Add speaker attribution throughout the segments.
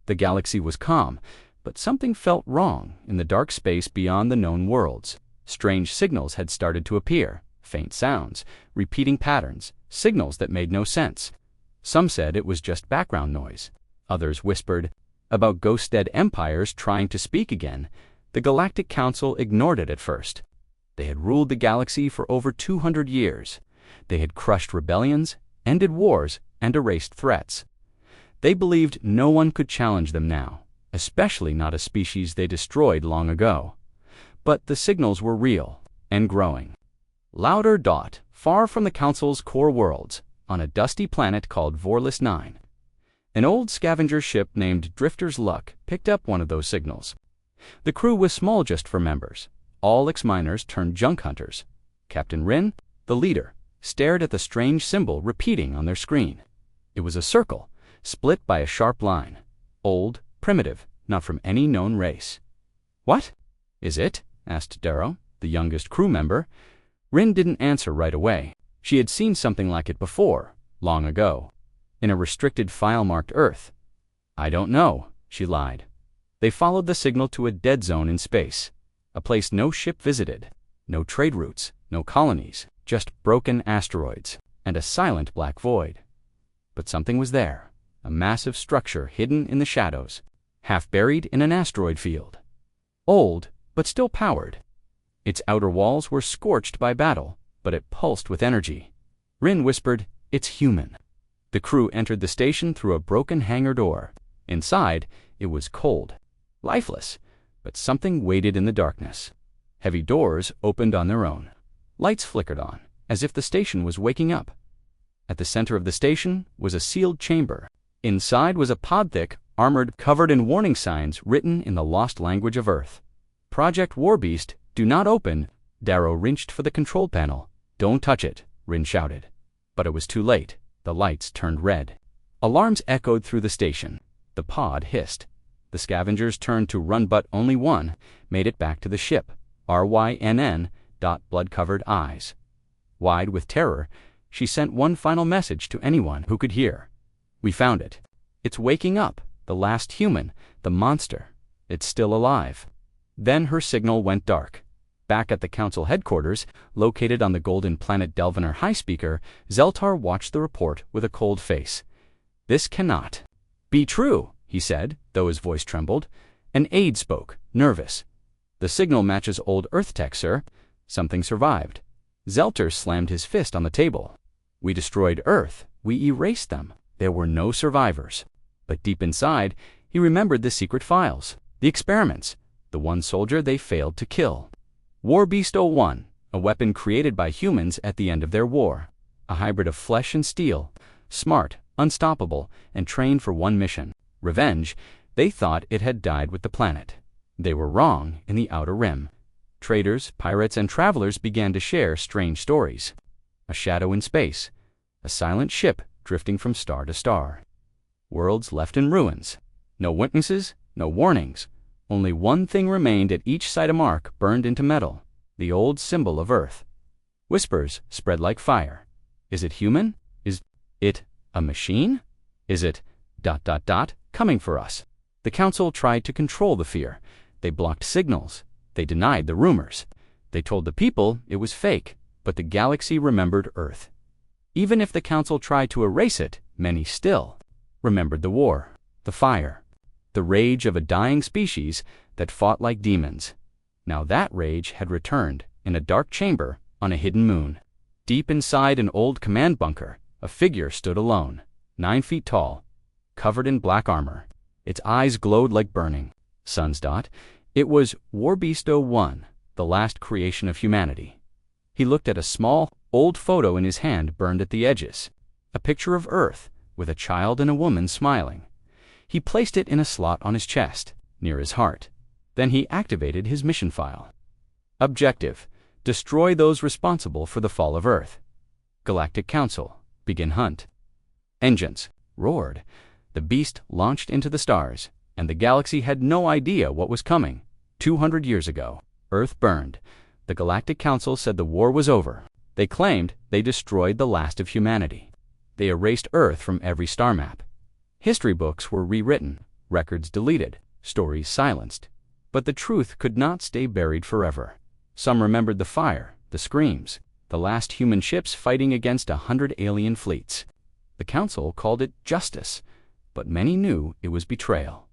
Speaker 1: The galaxy was calm, but something felt wrong in the dark space beyond the known worlds. Strange signals had started to appear, faint sounds, repeating patterns, signals that made no sense. Some said it was just background noise. Others whispered about ghost-dead empires trying to speak again. The Galactic Council ignored it at first. They had ruled the galaxy for over 200 years. They had crushed rebellions, ended wars, and erased threats. They believed no one could challenge them now, especially not a species they destroyed long ago. But the signals were real and growing. Louder dot, far from the Council's core worlds, on a dusty planet called Vorless 9. An old scavenger ship named Drifter's Luck picked up one of those signals. The crew was small just for members, all ex-miners turned junk hunters. Captain Rin, the leader, stared at the strange symbol repeating on their screen. It was a circle, split by a sharp line. Old, primitive, not from any known race. "What is it?" asked Darrow, the youngest crew member. Rin didn't answer right away. She had seen something like it before, long ago, in a restricted file-marked Earth. "I don't know," she lied. They followed the signal to a dead zone in space, a place no ship visited, no trade routes, no colonies, just broken asteroids and a silent black void. But something was there, a massive structure hidden in the shadows, half buried in an asteroid field. Old, but still powered. Its outer walls were scorched by battle, but it pulsed with energy. Rin whispered, "It's human." The crew entered the station through a broken hangar door. Inside, it was cold, lifeless, but something waited in the darkness. Heavy doors opened on their own. Lights flickered on, as if the station was waking up. At the center of the station was a sealed chamber. Inside was a pod-thick, armored, covered in warning signs written in the lost language of Earth. "Project Warbeast, do not open." Darrow reached for the control panel. "Don't touch it," Rin shouted. But it was too late. The lights turned red. Alarms echoed through the station. The pod hissed. The scavengers turned to run, but only one made it back to the ship. RYNN. Blood-covered eyes. Wide with terror, she sent one final message to anyone who could hear. "We found it. It's waking up. The last human, the monster. It's still alive." Then her signal went dark. Back at the Council headquarters, located on the golden planet Delvenar High Speaker, Zeltar watched the report with a cold face. "This cannot be true," he said, though his voice trembled. An aide spoke, nervous. "The signal matches old Earth tech, sir. Something survived." Zeltar slammed his fist on the table. "We destroyed Earth. We erased them. There were no survivors." But deep inside, he remembered the secret files, the experiments, the one soldier they failed to kill. Warbeast 01, a weapon created by humans at the end of their war. A hybrid of flesh and steel, smart, unstoppable, and trained for one mission, revenge. They thought it had died with the planet. They were wrong in the Outer Rim. Traders, pirates, and travelers began to share strange stories. A shadow in space, a silent ship drifting from star to star. Worlds left in ruins. No witnesses, no warnings. Only one thing remained at each site: a mark burned into metal, the old symbol of Earth. Whispers spread like fire. Is it human? Is it a machine? Is it ... coming for us? The Council tried to control the fear. They blocked signals. They denied the rumors. They told the people it was fake, but the galaxy remembered Earth. Even if the Council tried to erase it, many still remembered the war, the fire, the rage of a dying species that fought like demons. Now that rage had returned in a dark chamber on a hidden moon. Deep inside an old command bunker, a figure stood alone, 9 feet tall, covered in black armor. Its eyes glowed like burning suns. It was Warbeast 01, the last creation of humanity. He looked at a small, old photo in his hand burned at the edges, a picture of Earth with a child and a woman smiling. He placed it in a slot on his chest, near his heart. Then he activated his mission file. Objective: destroy those responsible for the fall of Earth. Galactic Council, begin hunt. Engines roared. The beast launched into the stars, and the galaxy had no idea what was coming. 200 years ago, Earth burned. The Galactic Council said the war was over. They claimed they destroyed the last of humanity. They erased Earth from every star map. History books were rewritten. records deleted, stories silenced. But the truth could not stay buried forever. Some remembered the fire, the screams, the last human ships fighting against 100 alien fleets. The Council called it justice, but many knew it was betrayal.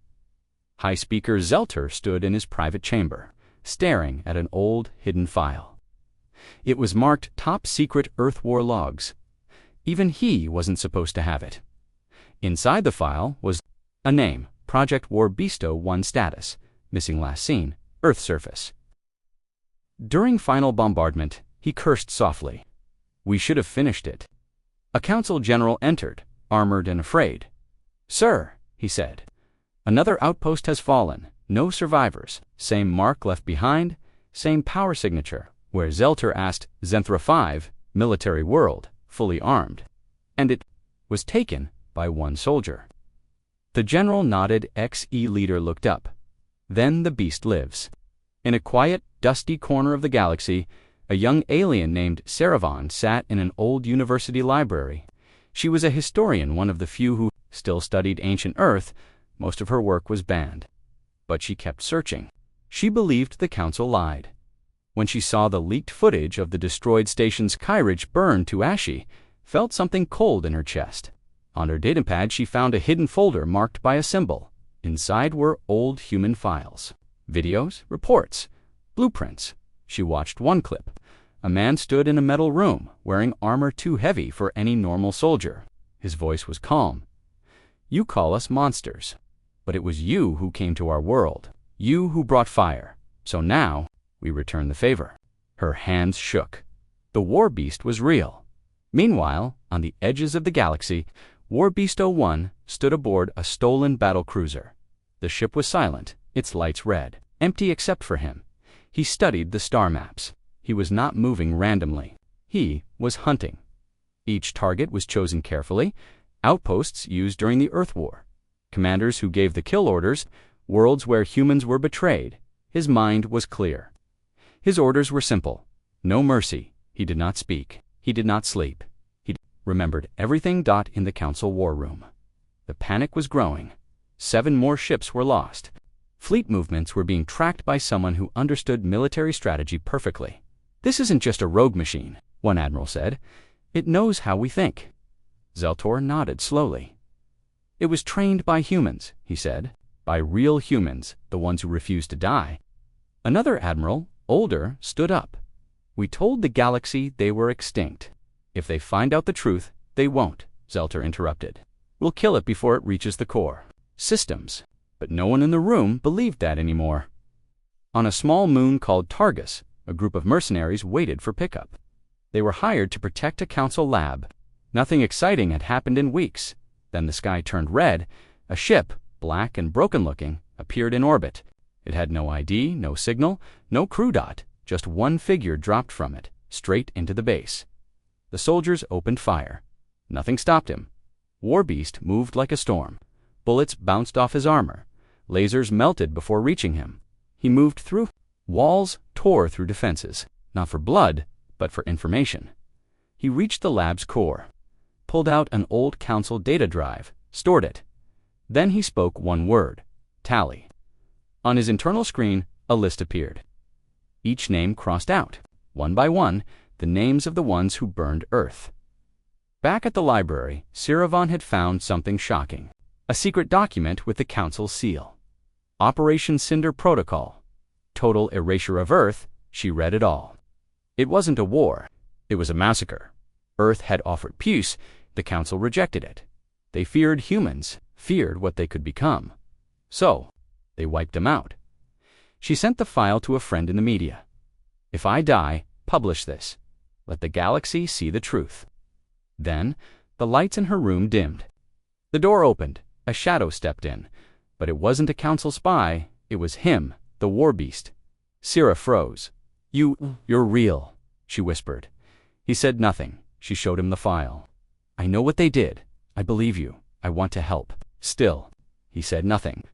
Speaker 1: High Speaker Zelter stood in his private chamber, staring at an old, hidden file. It was marked Top Secret Earth War Logs. Even he wasn't supposed to have it. Inside the file was a name, Project Warbesto 1 status, missing last seen, Earth surface. During final bombardment, he cursed softly. We should have finished it. A council general entered, armored and afraid. Sir, he said, another outpost has fallen, no survivors, same mark left behind, same power signature, where Zelter asked Zenthra 5, military world, fully armed. And it was taken by one soldier. The general nodded. XE leader looked up. Then the beast lives. In a quiet, dusty corner of the galaxy, a young alien named Saravan sat in an old university library. She was a historian, one of the few who still studied ancient Earth. Most of her work was banned. But she kept searching. She believed the council lied. When she saw the leaked footage of the destroyed station's Kyrich burn to ashy, felt something cold in her chest. On her datapad, she found a hidden folder marked by a symbol. Inside were old human files, videos, reports, blueprints. She watched one clip. A man stood in a metal room, wearing armor too heavy for any normal soldier. His voice was calm. You call us monsters, but it was you who came to our world. You who brought fire. So now, we return the favor. Her hands shook. The war beast was real. Meanwhile, on the edges of the galaxy, Warbesto 1 stood aboard a stolen battlecruiser. The ship was silent, its lights red, empty except for him. He studied the star maps. He was not moving randomly. He was hunting. Each target was chosen carefully, outposts used during the Earth War, commanders who gave the kill orders, worlds where humans were betrayed. His mind was clear. His orders were simple. No mercy. He did not speak. He did not sleep. He remembered everything. In the council war room. The panic was growing. 7 more ships were lost. Fleet movements were being tracked by someone who understood military strategy perfectly. This isn't just a rogue machine, one admiral said. It knows how we think. Zeltor nodded slowly. It was trained by humans, he said. By real humans, the ones who refused to die. Another admiral, older, stood up. We told the galaxy they were extinct. If they find out the truth, they won't, Zelter interrupted. We'll kill it before it reaches the core. Systems. But no one in the room believed that anymore. On a small moon called Targus, a group of mercenaries waited for pickup. They were hired to protect a council lab. Nothing exciting had happened in weeks. Then the sky turned red. A ship, black and broken-looking, appeared in orbit. It had no ID, no signal, no crew dot. Just one figure dropped from it, straight into the base. The soldiers opened fire. Nothing stopped him. Warbeast moved like a storm. Bullets bounced off his armor. Lasers melted before reaching him. He moved through walls, tore through defenses, not for blood, but for information. He reached the lab's core, pulled out an old council data drive, stored it. Then he spoke one word, tally. On his internal screen, a list appeared. Each name crossed out, one by one, the names of the ones who burned Earth. Back at the library, Saravan had found something shocking. A secret document with the Council's seal. Operation Cinder Protocol. Total erasure of Earth. She read it all. It wasn't a war. It was a massacre. Earth had offered peace. The Council rejected it. They feared humans, feared what they could become. So, they wiped them out. She sent the file to a friend in the media. If I die, publish this. Let the galaxy see the truth. Then, the lights in her room dimmed. The door opened. A shadow stepped in. But it wasn't a council spy. It was him, the war beast. Syrah froze. You're real, she whispered. He said nothing. She showed him the file. I know what they did. I believe you. I want to help. Still, he said nothing.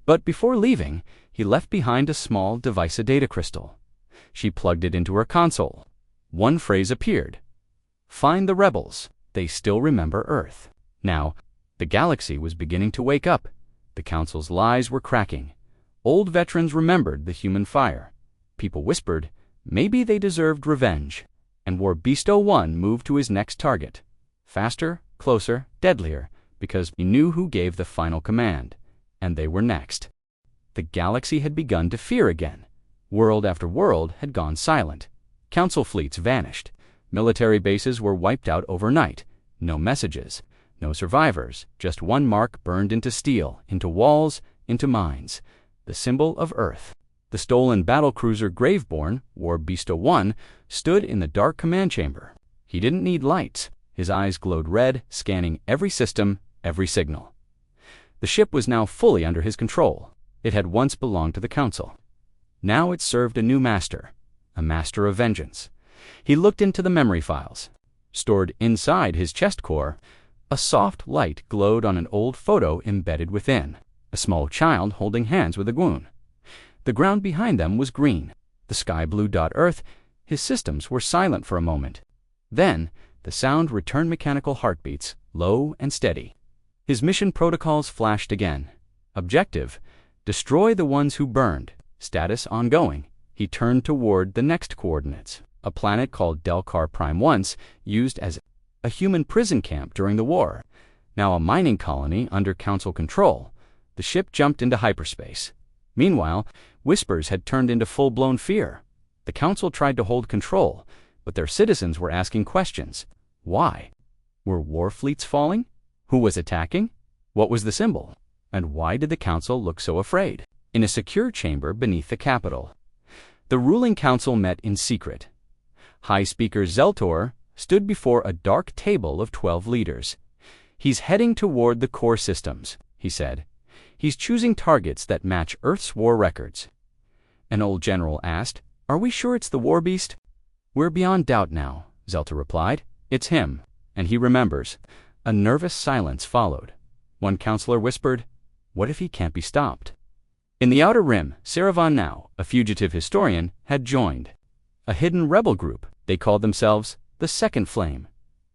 Speaker 1: But before leaving, he left behind a small device, a data crystal. She plugged it into her console. One phrase appeared. Find the rebels. They still remember Earth. Now, the galaxy was beginning to wake up. The Council's lies were cracking. Old veterans remembered the human fire. People whispered maybe they deserved revenge. And War Beast 01 moved to his next target. Faster, closer, deadlier, because he knew who gave the final command. And they were next. The galaxy had begun to fear again. World after world had gone silent. Council fleets vanished. Military bases were wiped out overnight. No messages, no survivors, just one mark burned into steel, into walls, into mines. The symbol of Earth. The stolen battlecruiser Graveborn, War Beast 01, stood in the dark command chamber. He didn't need lights. His eyes glowed red, scanning every system, every signal. The ship was now fully under his control. It had once belonged to the Council. Now it served a new master, a master of vengeance. He looked into the memory files. Stored inside his chest core, a soft light glowed on an old photo embedded within, a small child holding hands with a goon. The ground behind them was green, the sky blue. Earth, his systems were silent for a moment. Then, the sound returned mechanical heartbeats, low and steady. His mission protocols flashed again. Objective: destroy the ones who burned. Status ongoing. He turned toward the next coordinates, a planet called Delcar Prime, once used as a human prison camp during the war. Now a mining colony under Council control. The ship jumped into hyperspace. Meanwhile, whispers had turned into full-blown fear. The Council tried to hold control, but their citizens were asking questions. Why? Were war fleets falling? Who was attacking? What was the symbol? And why did the Council look so afraid? In a secure chamber beneath the capital, the ruling council met in secret. High Speaker Zeltor stood before a dark table of 12 leaders. He's heading toward the core systems, he said. He's choosing targets that match Earth's war records. An old general asked, "Are we sure it's the War Beast?" "We're beyond doubt now," Zeltor replied. "It's him, and he remembers." A nervous silence followed. One counselor whispered, "What if he can't be stopped?" In the Outer Rim, Saravan now, a fugitive historian, had joined. A hidden rebel group. They called themselves the Second Flame.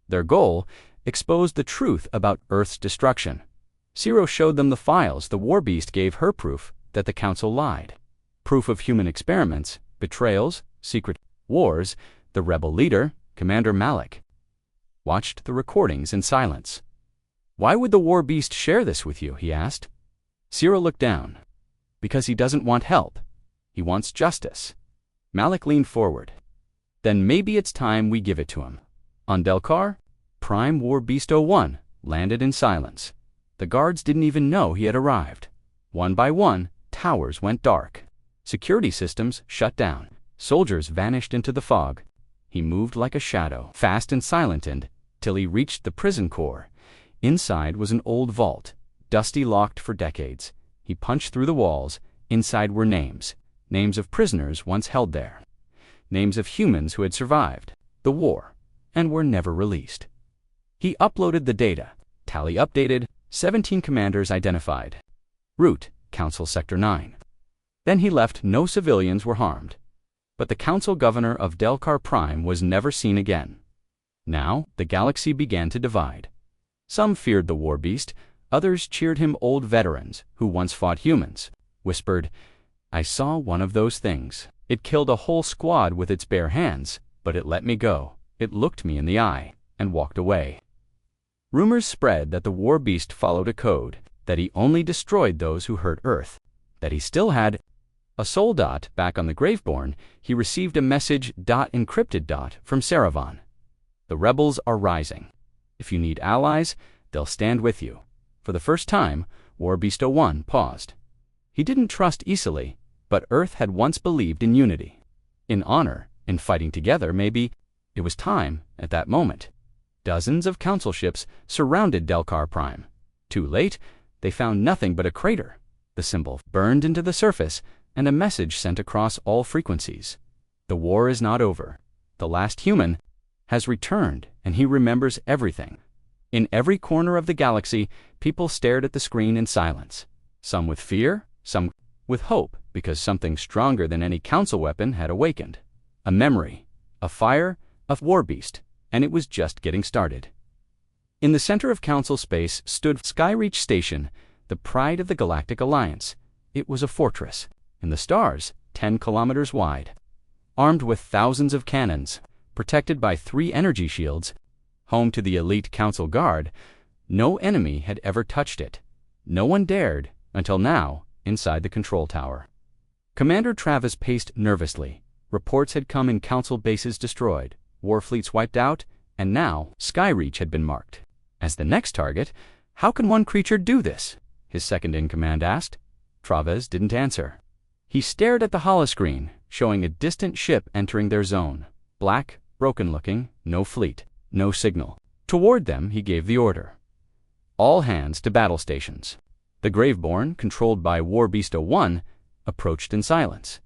Speaker 1: Their goal: expose the truth about Earth's destruction. Ciro showed them the files the War Beast gave her, proof that the Council lied. Proof of human experiments, betrayals, secret wars. The rebel leader, Commander Malik, watched the recordings in silence. "Why would the War Beast share this with you?" he asked. Ciro looked down. "Because he doesn't want help. He wants justice." Malik leaned forward. "Then maybe it's time we give it to him." On Delcar, Prime War Beast 01 landed in silence. The guards didn't even know he had arrived. One by one, towers went dark. Security systems shut down. Soldiers vanished into the fog. He moved like a shadow, fast and silent, till he reached the prison core. Inside was an old vault, dusty, locked for decades. He punched through the walls. Inside were names. Names of prisoners once held there. Names of humans who had survived the war and were never released. He uploaded the data. Tally updated. 17 commanders identified. Route: Council Sector 9. Then he left. No civilians were harmed. But the Council Governor of Delcar Prime was never seen again. Now, the galaxy began to divide. Some feared the War Beast. Others cheered him. Old veterans, who once fought humans, whispered, "I saw one of those things. It killed a whole squad with its bare hands, but it let me go. It looked me in the eye and walked away." Rumors spread that the War Beast followed a code, that he only destroyed those who hurt Earth, that he still had a soul. Back on the Graveborn, he received a message encrypted from Saravan. "The rebels are rising. If you need allies, they'll stand with you." For the first time, War Beast 01 paused. He didn't trust easily, but Earth had once believed in unity, in honor, in fighting together. Maybe it was time at that moment. Dozens of council ships surrounded Delcar Prime. Too late, they found nothing but a crater. The symbol burned into the surface, and a message sent across all frequencies. The war is not over. The last human has returned, and he remembers everything. In every corner of the galaxy, people stared at the screen in silence. Some with fear, some with hope, because something stronger than any council weapon had awakened. A memory, a fire, a War Beast, and it was just getting started. In the center of council space stood Skyreach Station, the pride of the Galactic Alliance. It was a fortress, in the stars, 10 kilometers wide, armed with thousands of cannons, protected by 3 energy shields, home to the elite Council Guard. No enemy had ever touched it. No one dared, until now, inside the control tower. Commander Travis paced nervously. Reports had come in Council bases destroyed, war fleets wiped out, and now Skyreach had been marked as the next target. How can one creature do this? His second-in-command asked. Travis didn't answer. He stared at the holoscreen, showing a distant ship entering their zone. Black, broken-looking, no fleet, no signal. Toward them, he gave the order. All hands to battle stations. The Graveborn, controlled by Warbeast 01, approached in silence.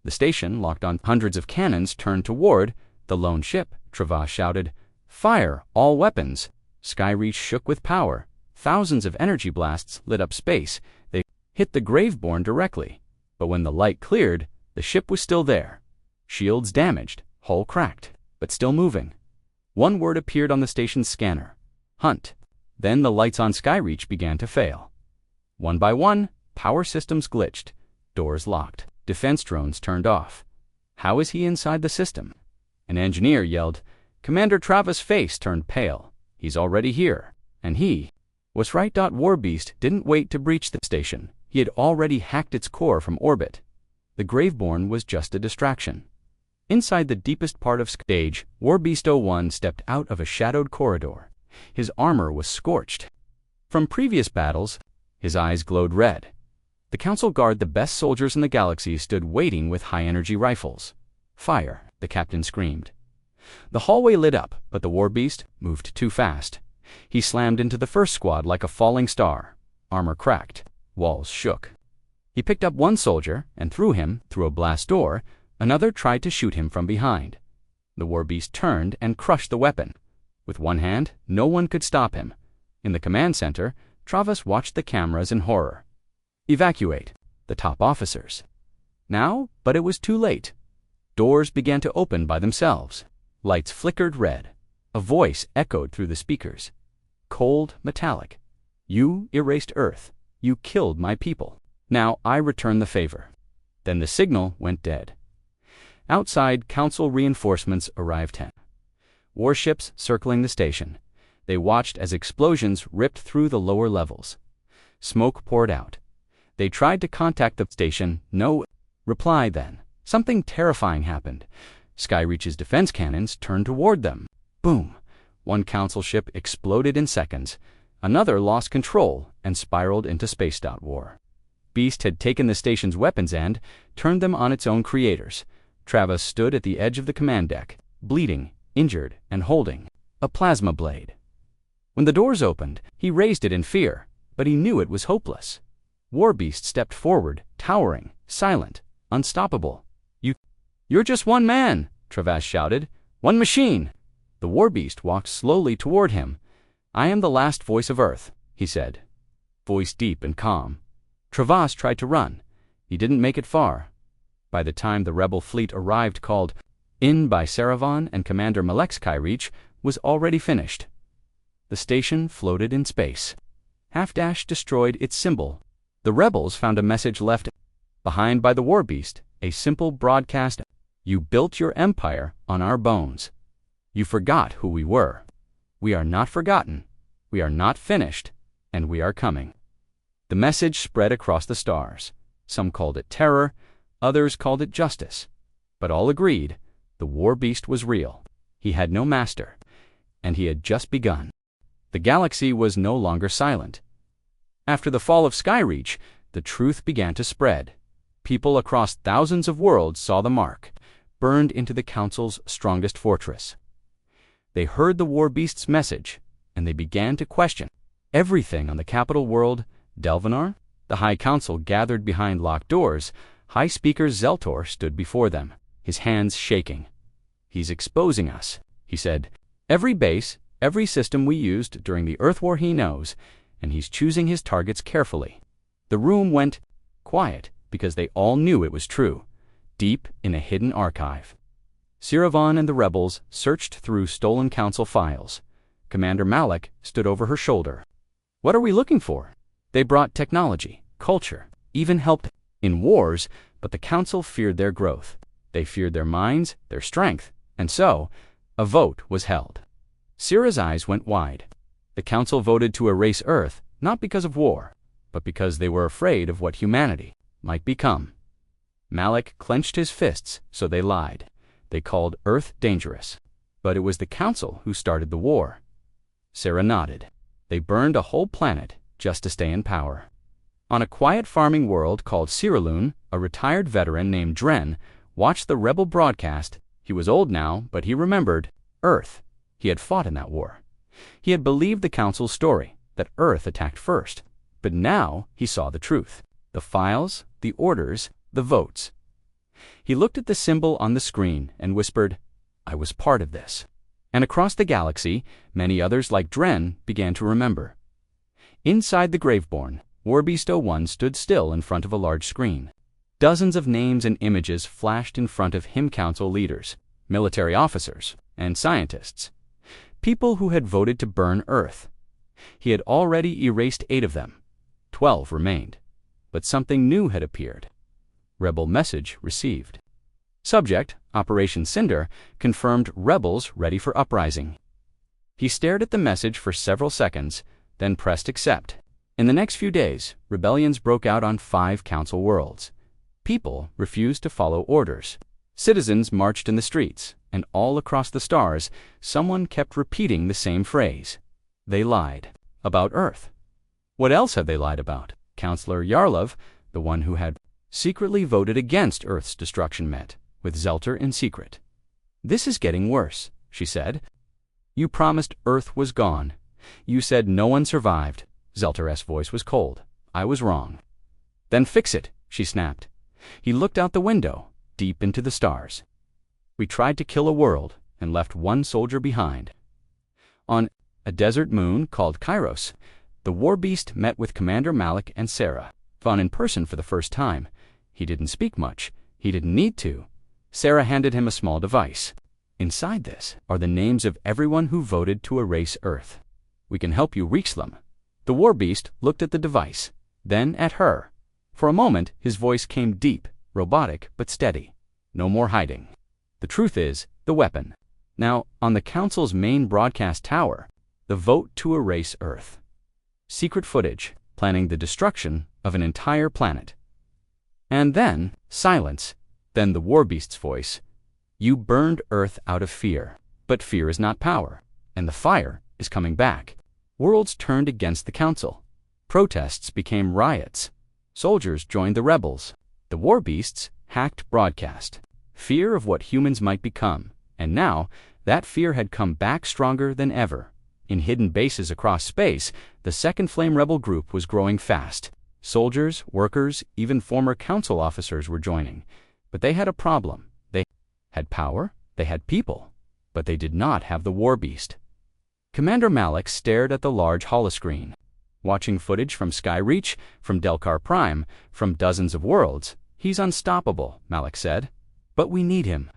Speaker 1: The station, locked on hundreds of cannons, turned toward the lone ship. Travis shouted, "Fire, all weapons!" Skyreach shook with power. Thousands of energy blasts lit up space. They hit the Graveborn directly. But when the light cleared, the ship was still there. Shields damaged, hull cracked, but still moving. One word appeared on the station's scanner: Hunt. Then the lights on Skyreach began to fail. One by one, power systems glitched, doors locked, defense drones turned off. How is he inside the system? An engineer yelled. Commander Travis' face turned pale. He's already here. And he was right. Warbeast didn't wait to breach the station. He had already hacked its core from orbit. The Graveborn was just a distraction. Inside the deepest part of stage, Warbeast 01 stepped out of a shadowed corridor. His armor was scorched. From previous battles, his eyes glowed red. The Council Guard, the best soldiers in the galaxy, stood waiting with high-energy rifles. Fire, the captain screamed. The hallway lit up, but the Warbeast moved too fast. He slammed into the first squad like a falling star. Armor cracked. Walls shook. He picked up one soldier and threw him through a blast door. Another tried to shoot him from behind. The Warbeast turned and crushed the weapon. With one hand, no one could stop him. In the command center, Travis watched the cameras in horror. Evacuate, the top officers. Now, but it was too late. Doors began to open by themselves. Lights flickered red. A voice echoed through the speakers. Cold, metallic. You erased Earth. You killed my people. Now I return the favor. Then the signal went dead. Outside, Council reinforcements arrived. 10 warships circling the station. They watched as explosions ripped through the lower levels. Smoke poured out. They tried to contact the station. No reply. Then something terrifying happened. Skyreach's defense cannons turned toward them. Boom! One Council ship exploded in seconds. Another lost control and spiraled into space. War. Beast had taken the station's weapons and turned them on its own creators. Travis stood at the edge of the command deck, bleeding, injured, and holding a plasma blade. When the doors opened, he raised it in fear, but he knew it was hopeless. Warbeast stepped forward, towering, silent, unstoppable. You're just one man, Travis shouted. One machine. The Warbeast walked slowly toward him. I am the last voice of Earth, he said. Voice deep and calm. Travis tried to run. He didn't make it far. By the time the rebel fleet arrived, called in by Saravan and Commander Malek, Skyreach was already finished. The station floated in space. Half-Dash destroyed its symbol. The rebels found a message left behind by the Warbeast, a simple broadcast. You built your empire on our bones. You forgot who we were. We are not forgotten. We are not finished. And we are coming. The message spread across the stars. Some called it terror. Others called it justice. But all agreed the Warbeast was real. He had no master. And he had just begun. The galaxy was no longer silent. After the fall of Skyreach, the truth began to spread. People across thousands of worlds saw the mark, burned into the Council's strongest fortress. They heard the Warbeast's message, and they began to question everything on the capital world. Delvanar, the High Council, gathered behind locked doors. High Speaker Zeltor stood before them, his hands shaking. He's exposing us, he said. Every base, every system we used during the Earth War he knows, and he's choosing his targets carefully. The room went quiet because they all knew it was true, deep in a hidden archive. Saravan and the rebels searched through stolen Council files. Commander Malek stood over her shoulder. What are we looking for? They brought technology, culture, even helped in wars, but the Council feared their growth. They feared their minds, their strength, and so, a vote was held. Syrah's eyes went wide. The Council voted to erase Earth, not because of war, but because they were afraid of what humanity might become. Malik clenched his fists, so they lied. They called Earth dangerous. But it was the Council who started the war. Sarah nodded. They burned a whole planet just to stay in power. On a quiet farming world called Siraloon, a retired veteran named Dren watched the rebel broadcast. He was old now, but he remembered Earth. He had fought in that war. He had believed the Council's story, that Earth attacked first. But now he saw the truth. The files, the orders, the votes. He looked at the symbol on the screen and whispered, "I was part of this." And across the galaxy, many others like Dren began to remember. Inside the Graveborn, Warbeast 01 stood still in front of a large screen. Dozens of names and images flashed in front of him, Council leaders, military officers, and scientists. People who had voted to burn Earth. He had already erased 8 of them. 12 remained. But something new had appeared. Rebel message received. Subject, Operation Cinder, confirmed rebels ready for uprising. He stared at the message for several seconds, then pressed accept. In the next few days, rebellions broke out on 5 Council worlds. People refused to follow orders. Citizens marched in the streets, and all across the stars, someone kept repeating the same phrase. They lied. About Earth. What else had they lied about? Counselor Yarlov, the one who had secretly voted against Earth's destruction, met with Zelter in secret. "This is getting worse," she said. "You promised Earth was gone. You said no one survived." Zelter's voice was cold. "I was wrong." "Then fix it," she snapped. He looked out the window, deep into the stars. "We tried to kill a world and left 1 soldier behind." On a desert moon called Kairos, the Warbeast met with Commander Malik and Sarah, Vaughn in person for the first time. He didn't speak much. He didn't need to. Sarah handed him a small device. "Inside this are the names of everyone who voted to erase Earth. We can help you reach them." The Warbeast looked at the device, then at her. For a moment, his voice came deep, robotic, but steady. "No more hiding. The truth is, the weapon. Now, on the Council's main broadcast tower, the vote to erase Earth. Secret footage, planning the destruction of an entire planet." And then, silence. Then the Warbeast's voice. "You burned Earth out of fear. But fear is not power. And the fire is coming back." Worlds turned against the Council. Protests became riots. Soldiers joined the rebels. The Warbeasts hacked broadcast. Fear of what humans might become. And now, that fear had come back stronger than ever. In hidden bases across space, the Second Flame Rebel group was growing fast. Soldiers, workers, even former Council officers were joining. But they had a problem. They had power, they had people, but they did not have the Warbeast. Commander Malik stared at the large holoscreen. Watching footage from Skyreach, from Delcar Prime, from dozens of worlds. "He's unstoppable," Malik said. "But we need him."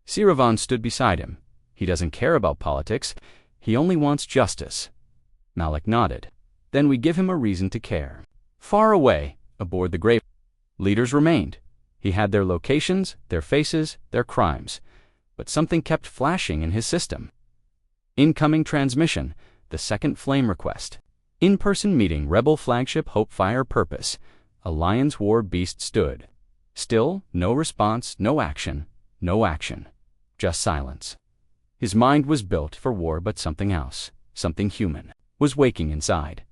Speaker 1: Siravan stood beside him. "He doesn't care about politics. He only wants justice." Malik nodded. "Then we give him a reason to care." Far away, aboard the Grave, leaders remained. He had their locations, their faces, their crimes. But something kept flashing in his system. Incoming transmission, the second flame request. In-person meeting, Rebel flagship Hopefire Purpose. Alliance Warbeast stood. Still, no response, no action, no action. Just silence. His mind was built for war, but something else, something human, was waking inside.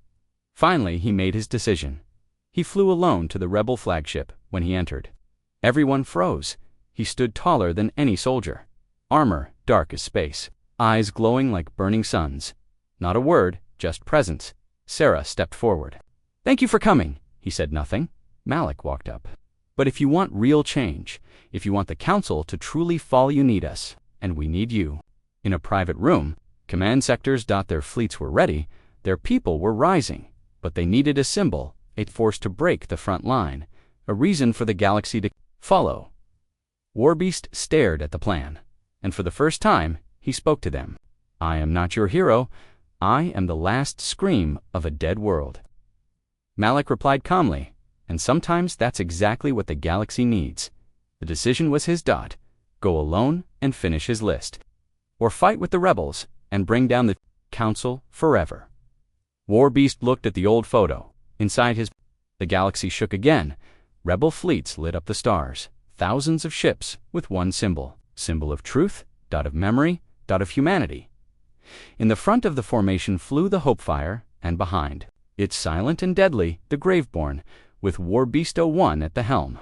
Speaker 1: Finally, he made his decision. He flew alone to the Rebel flagship when he entered. Everyone froze. He stood taller than any soldier. Armor dark as space. Eyes glowing like burning suns. Not a word, just presence. Sarah stepped forward. "Thank you for coming." He said nothing. Malik walked up. "But if you want real change, if you want the Council to truly fall, you need us. And we need you." In a private room, command sectors. Their fleets were ready. Their people were rising. But they needed a symbol, a force to break the front line, a reason for the galaxy to follow. Warbeast stared at the plan, and for the first time, he spoke to them. "I am not your hero. I am the last scream of a dead world." Malik replied calmly, and sometimes that's exactly what the galaxy needs. The decision was his. Go alone and finish his list, or fight with the rebels and bring down the council forever. Warbeast looked at the old photo. Inside the galaxy shook again. Rebel fleets lit up the stars. Thousands of ships with one symbol. Symbol of truth, dot of memory, dot of humanity. In the front of the formation flew the Hopefire, and behind, it's silent and deadly, the Graveborn, with Warbeast 01 at the helm.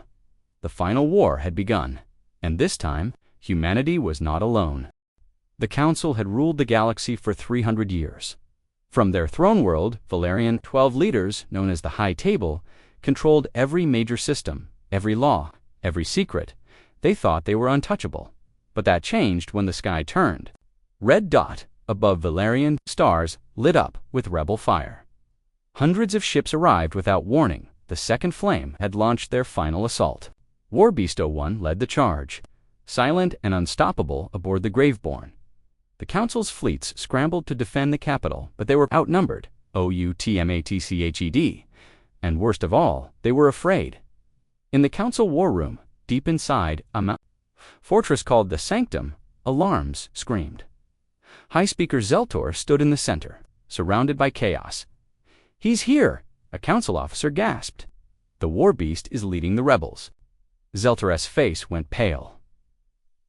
Speaker 1: The final war had begun, and this time, humanity was not alone. The Council had ruled the galaxy for 300 years. From their throne world, Valerian 12 leaders, known as the High Table, controlled every major system, every law, every secret. They thought they were untouchable. But that changed when the sky turned. Red dot above Valerian stars lit up with rebel fire. Hundreds of ships arrived without warning. The second flame had launched their final assault. Warbeast 01 led the charge, silent and unstoppable aboard the Graveborn. The Council's fleets scrambled to defend the capital, but they were outnumbered, outmatched, and worst of all, they were afraid. In the Council war room, deep inside a fortress called the Sanctum, alarms screamed. High Speaker Zeltor stood in the center, surrounded by chaos. "He's here!" a council officer gasped. "The Warbeast is leading the rebels." Zeltor's face went pale.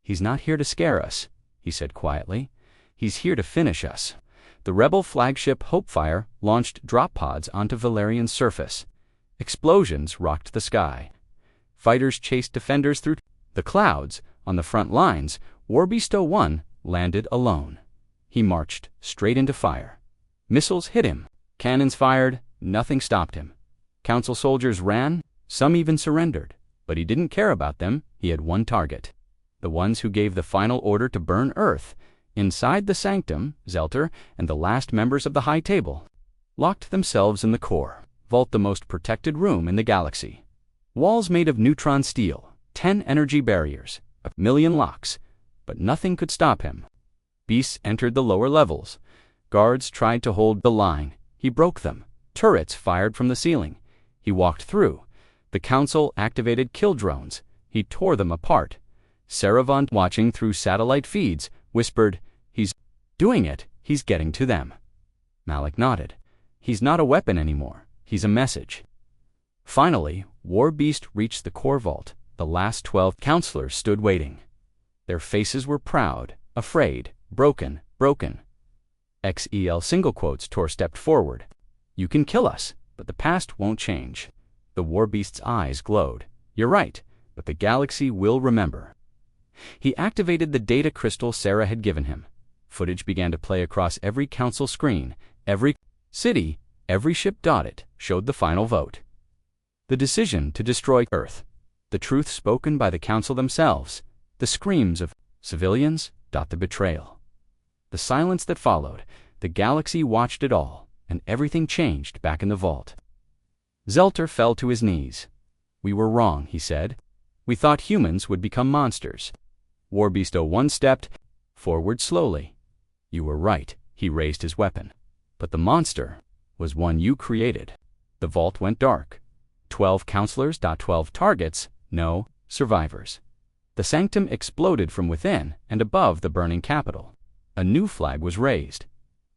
Speaker 1: "He's not here to scare us," he said quietly. "He's here to finish us." The rebel flagship Hopefire launched drop pods onto Valerian's surface. Explosions rocked the sky. Fighters chased defenders through the clouds. On the front lines, Warbeast 01 landed alone. He marched straight into fire. Missiles hit him. Cannons fired. Nothing stopped him. Council soldiers ran. Some even surrendered. But he didn't care about them. He had one target. The ones who gave the final order to burn Earth. Inside the Sanctum, Zeltor and the last members of the High Table locked themselves in the core vault, the most protected room in the galaxy. Walls made of neutron steel, 10 energy barriers, 1,000,000 locks, but nothing could stop him. Beasts entered the lower levels. Guards tried to hold the line. He broke them. Turrets fired from the ceiling. He walked through. The Council activated kill drones. He tore them apart. Saravon, watching through satellite feeds, whispered, "He's doing it. He's getting to them." Malik nodded. "He's not a weapon anymore. He's a message." Finally, Warbeast reached the core vault. The last 12 counselors stood waiting. Their faces were proud, afraid, broken. XEL single quotes. Tor stepped forward. "You can kill us, but the past won't change." The Warbeast's eyes glowed. "You're right, but the galaxy will remember." He activated the data crystal Sarah had given him. Footage began to play across every council screen. Every city, every ship dotted, showed the final vote. The decision to destroy Earth. The truth spoken by the council themselves. The screams of civilians. The betrayal. The silence that followed. The galaxy watched it all, and everything changed back in the vault. Zeltor fell to his knees. "We were wrong," he said. "We thought humans would become monsters." Warbeast 01 stepped forward slowly. "You were right." He raised his weapon. "But the monster was one you created." The vault went dark. 12 counselors. 12 targets. No survivors. The Sanctum exploded from within and above the burning capital. A new flag was raised.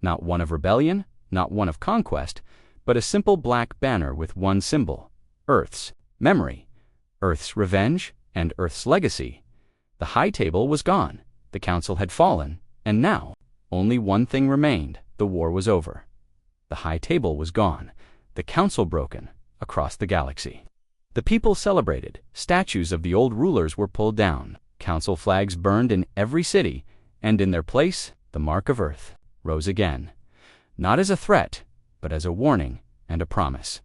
Speaker 1: Not one of rebellion, not one of conquest, but a simple black banner with one symbol: Earth's memory, Earth's revenge, and Earth's legacy. The High Table was gone. The Council had fallen, and now only one thing remained. The war was over. The High Table was gone. The Council broken across the galaxy. The people celebrated. Statues of the old rulers were pulled down. Council flags burned in every city, and in their place, the mark of Earth rose again. Not as a threat, but as a warning and a promise.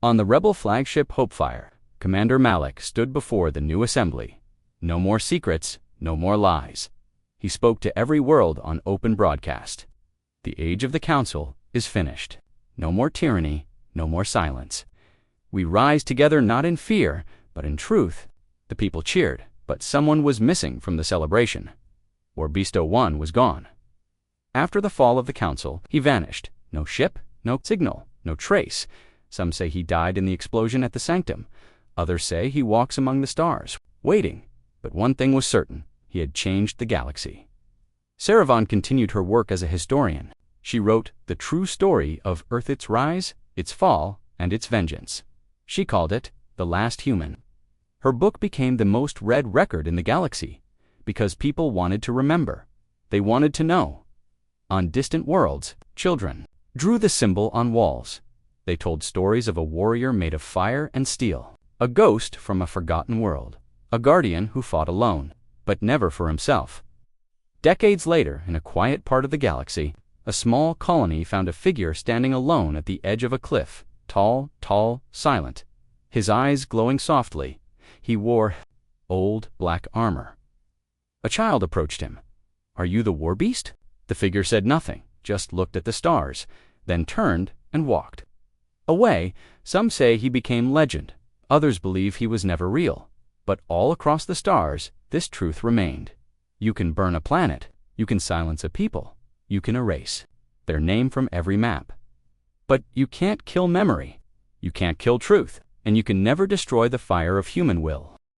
Speaker 1: On the rebel flagship Hopefire, Commander Malik stood before the new assembly. No more secrets, no more lies. He spoke to every world on open broadcast. The age of the Council is finished. No more tyranny, no more silence. We rise together not in fear, but in truth. The people cheered, but someone was missing from the celebration. Warbeast 01 was gone. After the fall of the Council, he vanished. No ship, no signal, no trace. Some say he died in the explosion at the sanctum. Others say he walks among the stars, waiting. But one thing was certain: he had changed the galaxy. Sarah continued her work as a historian. She wrote the true story of Earth, its rise, its fall, and its vengeance. She called it The Last Human. Her book became the most read record in the galaxy because people wanted to remember. They wanted to know. On distant worlds, children drew the symbol on walls. They told stories of a warrior made of fire and steel, a ghost from a forgotten world, a guardian who fought alone, but never for himself. Decades later, in a quiet part of the galaxy, a small colony found a figure standing alone at the edge of a cliff, tall, silent, his eyes glowing softly. He wore old black armor. A child approached him. "Are you the war beast?" The figure said nothing, just looked at the stars, then turned and walked away. Some say he became legend. Others believe he was never real. But all across the stars, this truth remained. You can burn a planet. You can silence a people. You can erase their name from every map. But you can't kill memory. You can't kill truth. And you can never destroy the fire of human will.